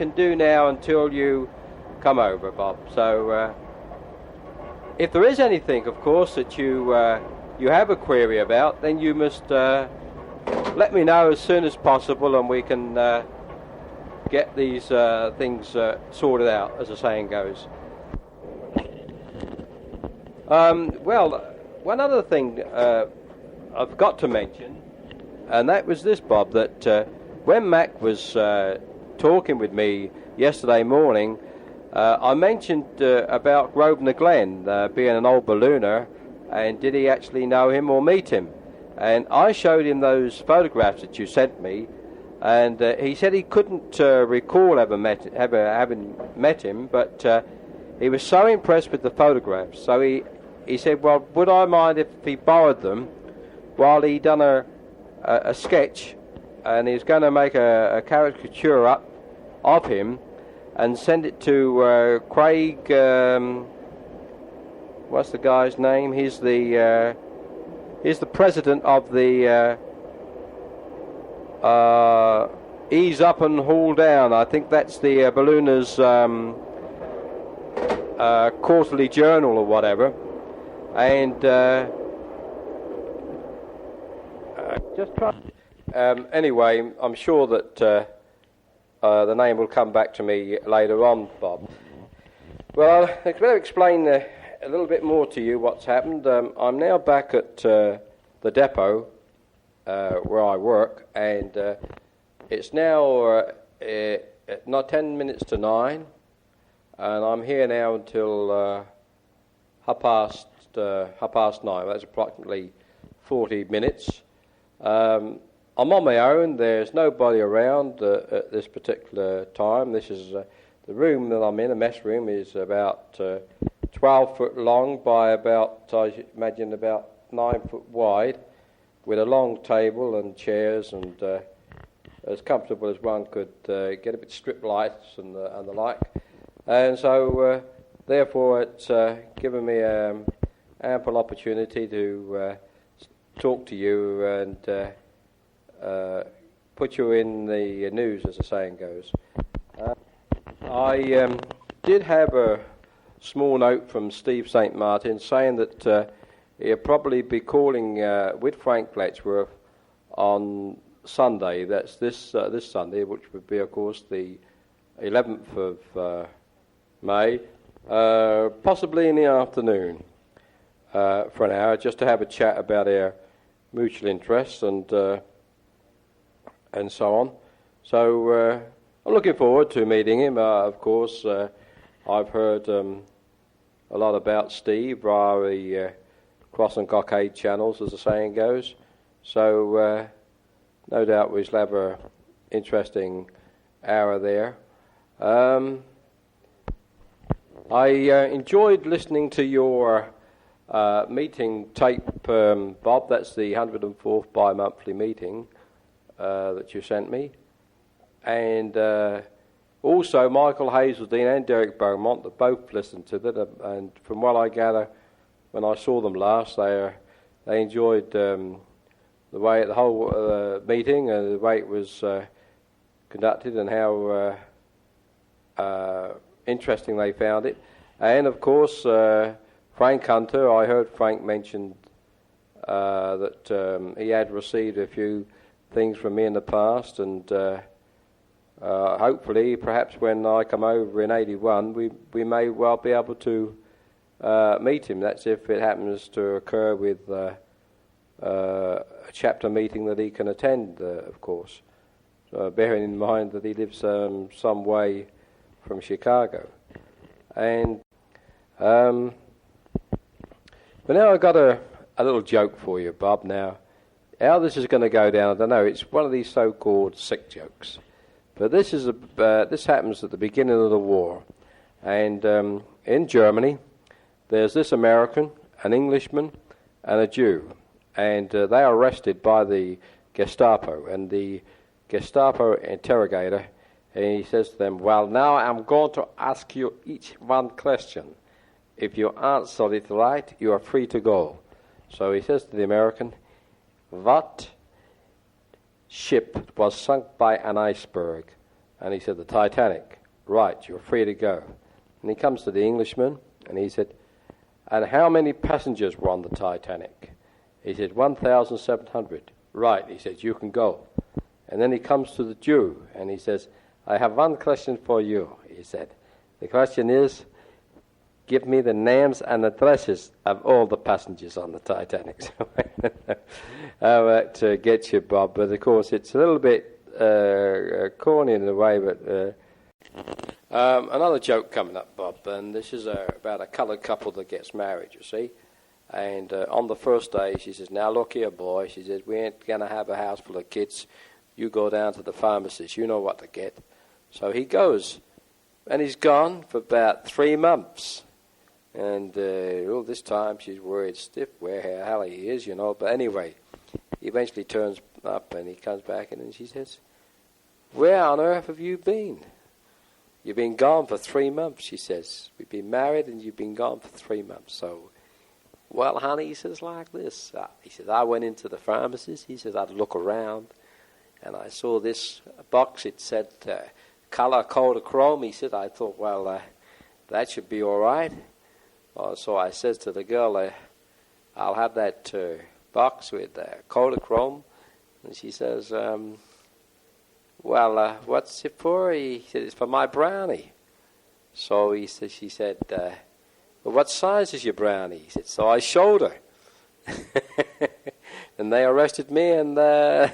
can do now until you come over, Bob. So if there is anything, of course, that you have a query about, then you must let me know as soon as possible, and we can get these things sorted out, as the saying goes. Well, one other thing I've got to mention, and that was this, Bob, that when Mac was talking with me yesterday morning, I mentioned about Grosvenor Glen being an old ballooner, and did he actually know him or meet him? And I showed him those photographs that you sent me, and he said he couldn't recall having met him, but he was so impressed with the photographs. So he said, well, would I mind if he borrowed them while he done a sketch, and he's going to make a caricature up of him and send it to Craig, what's the guy's name? He's the president of the Ease Up and Haul Down. I think that's the Ballooners quarterly journal or whatever. And just try. Anyway, I'm sure that the name will come back to me later on, Bob. Well, I'll better explain a little bit more to you what's happened. I'm now back at the depot where I work, and it's now not 10 minutes to 9, and I'm here now until half past 9. That's approximately 40 minutes. I'm on my own. There's nobody around at this particular time. This is the room that I'm in. The mess room is about 12 foot long by about, I imagine, about 9 foot wide, with a long table and chairs, and as comfortable as one could get, a bit strip lights and the like. And so, therefore, it's given me ample opportunity to talk to you and put you in the news, as the saying goes. I did have a small note from Steve St. Martin saying that he'll probably be calling with Frank Letchworth on Sunday. That's this Sunday, which would be, of course, the 11th of May, possibly in the afternoon, for an hour, just to have a chat about our mutual interests and so on. So I'm looking forward to meeting him. Of course, I've heard a lot about Steve via the Cross and Cockade channels, as the saying goes. So no doubt we'll have an interesting hour there. I enjoyed listening to your meeting tape, Bob. That's the 104th bi-monthly meeting that you sent me. And also Michael Hazeldine and Derek Beaumont, that both listened to that. And from what I gather, when I saw them last, they enjoyed the way the whole meeting and the way it was conducted, and how interesting they found it. And of course, Frank Hunter, I heard Frank mention that he had received a few things from me in the past, and hopefully, perhaps when I come over in 81, we may well be able to meet him. That's if it happens to occur with a chapter meeting that he can attend, of course, bearing in mind that he lives some way from Chicago. And but now I've got a little joke for you, Bob. Now, how this is going to go down, I don't know. It's one of these so-called sick jokes. But this happens at the beginning of the war. And in Germany, there's this American, an Englishman, and a Jew. And they are arrested by the Gestapo. And the Gestapo interrogator, and he says to them, well, now I'm going to ask you each one question. If you answer it right, you are free to go. So he says to the American, what ship was sunk by an iceberg? And he said, the Titanic. Right, you're free to go. And he comes to the Englishman, and he said, and how many passengers were on the Titanic? He said, 1,700. Right, he said, you can go. And then he comes to the Jew, and he says, I have one question for you, he said. The question is, give me the names and addresses of all the passengers on the Titanic. That gets you, Bob, but of course it's a little bit corny in a way, but another joke coming up, Bob, and this is about a coloured couple that gets married, you see. And on the first day, she says, now look here, boy, she says, we ain't going to have a house full of kids. You go down to the pharmacist, you know what to get. So he goes, and he's gone for about 3 months. And all this time she's worried stiff where the hell he is, you know. But anyway, he eventually turns up and he comes back and she says, where on earth have you been? You've been gone for 3 months, she says. We've been married and you've been gone for 3 months. So, well, honey, he says, like this. He says, I went into the pharmacist. He says, I'd look around and I saw this box. It said color Kodachrome. He said, I thought, well, that should be all right. So I says to the girl, I'll have that box with Kodachrome. And she says, well, what's it for? He said, it's for my brownie. So she said, well, what size is your brownie? He said, so I showed her. And they arrested me, and it's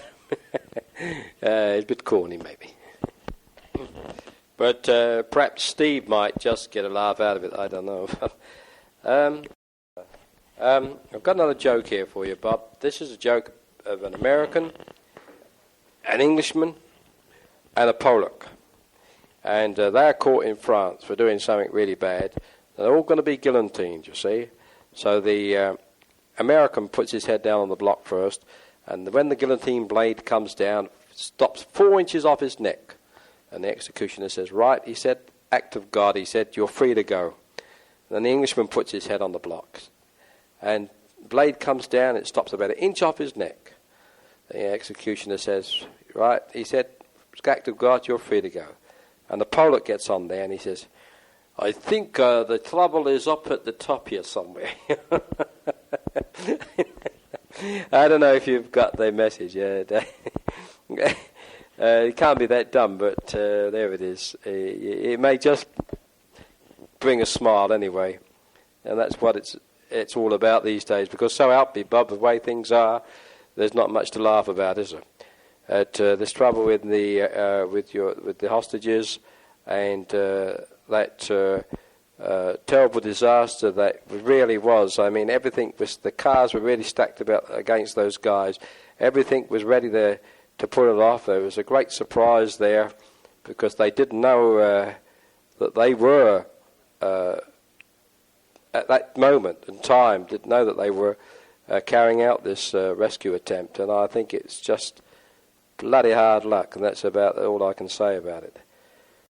a bit corny maybe. But perhaps Steve might just get a laugh out of it, I don't know. I've got another joke here for you, Bob. This is a joke of an American, an Englishman, and a Polak. And they're caught in France for doing something really bad. They're all going to be guillotined, you see. So the American puts his head down on the block first, and when the guillotine blade comes down, stops 4 inches off his neck. And the executioner says, right, he said, act of God, he said, you're free to go. And then the Englishman puts his head on the blocks. And the blade comes down, it stops about 1 inch off his neck. The executioner says, right, he said, act of God, you're free to go. And the Polak gets on there and he says, I think the trouble is up at the top here somewhere. I don't know if you've got the message. It can't be that dumb, but there it is. It may just bring a smile anyway, and that's what it's all about these days. Because so upbeat, Bob, the way things are, there's not much to laugh about, is there? There's trouble with the hostages, and that terrible disaster that really was. I mean, everything was, the cars were really stacked against those guys. Everything was ready to put it off. There was a great surprise there because they didn't know that they were, at that moment in time, didn't know that they were carrying out this rescue attempt. And I think it's just bloody hard luck, and that's about all I can say about it.